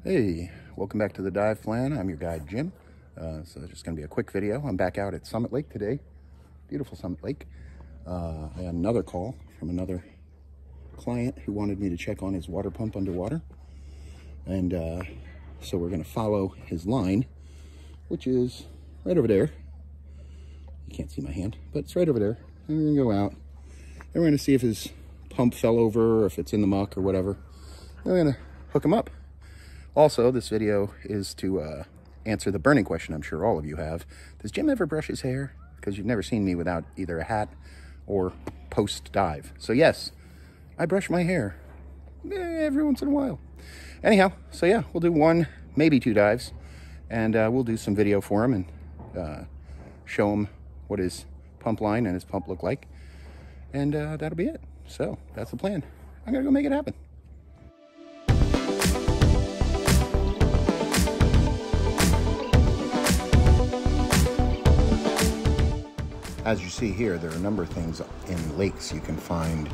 Hey, welcome back to the Dive Plan. I'm your guide, Jim. So it's just going to be a quick video. I'm back out at Summit Lake today. Beautiful Summit Lake. I had another call from another client who wanted me to check on his water pump underwater. And so we're going to follow his line, which is right over there. You can't see my hand, but it's right over there. And we're going to go out and we're going to see if his pump fell over or if it's in the muck or whatever. And we're going to hook him up. Also, this video is to answer the burning question I'm sure all of you have. Does Jim ever brush his hair? Because you've never seen me without either a hat or post-dive. So yes, I brush my hair every once in a while. Anyhow, so yeah, we'll do one, maybe two dives. And we'll do some video for him and show him what his pump line and his pump look like. And that'll be it. So that's the plan. I'm going to go make it happen. As you see here, there are a number of things in lakes you can find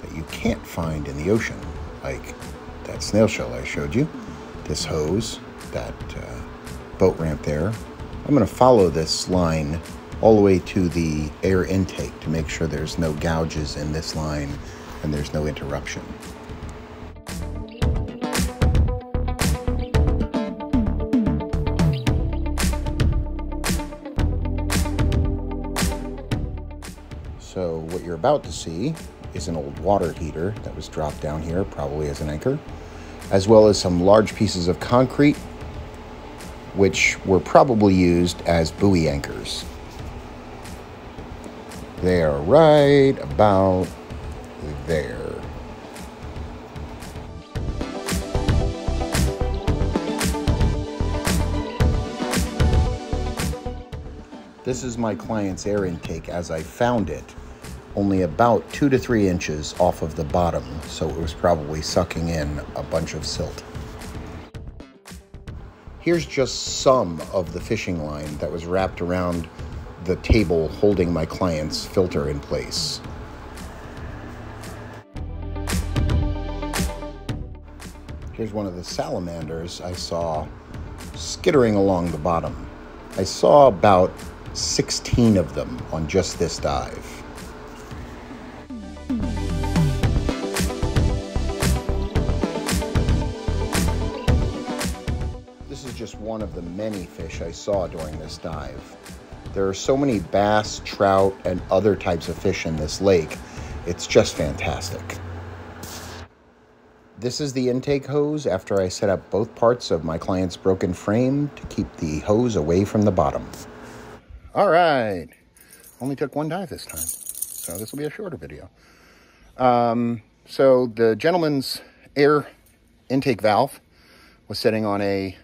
that you can't find in the ocean, like that snail shell I showed you, this hose, that boat ramp there. I'm going to follow this line all the way to the air intake to make sure there's no gouges in this line and there's no interruption. So what you're about to see is an old water heater that was dropped down here, probably as an anchor, as well as some large pieces of concrete, which were probably used as buoy anchors. They are right about there. This is my client's air intake as I found it, only about 2 to 3 inches off of the bottom, so it was probably sucking in a bunch of silt. Here's just some of the fishing line that was wrapped around the table holding my client's filter in place. Here's one of the salamanders I saw skittering along the bottom. I saw about 16 of them on just this dive. This is just one of the many fish I saw during this dive. There are so many bass, trout, and other types of fish in this lake. It's just fantastic. This is the intake hose after I set up both parts of my client's broken frame to keep the hose away from the bottom. All right, only took one dive this time, so this will be a shorter video. So the gentleman's air intake valve was sitting on a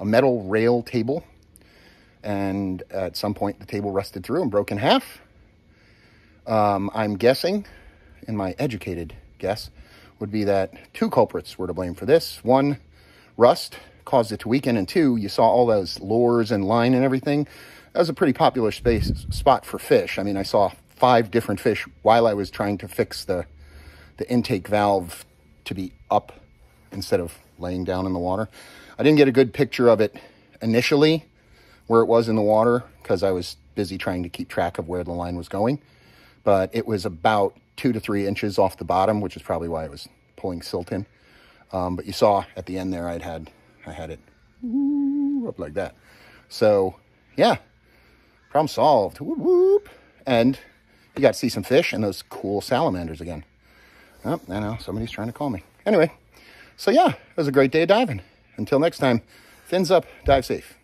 metal rail table, and at some point the table rusted through and broke in half. I'm guessing, in my educated guess, would be that two culprits were to blame for this. One, rust caused it to weaken, and two, you saw all those lures and line and everything. That was a pretty popular spot for fish. I mean, I saw 5 different fish while I was trying to fix the intake valve to be up instead of laying down in the water. I didn't get a good picture of it initially where it was in the water because I was busy trying to keep track of where the line was going, but it was about 2 to 3 inches off the bottom, which is probably why it was pulling silt in. But you saw at the end there I had it up like that. So yeah, problem solved. Whoop, whoop. And you got to see some fish and those cool salamanders again. Oh, I know, somebody's trying to call me. Anyway, so yeah, it was a great day of diving. Until next time, fins up, dive safe.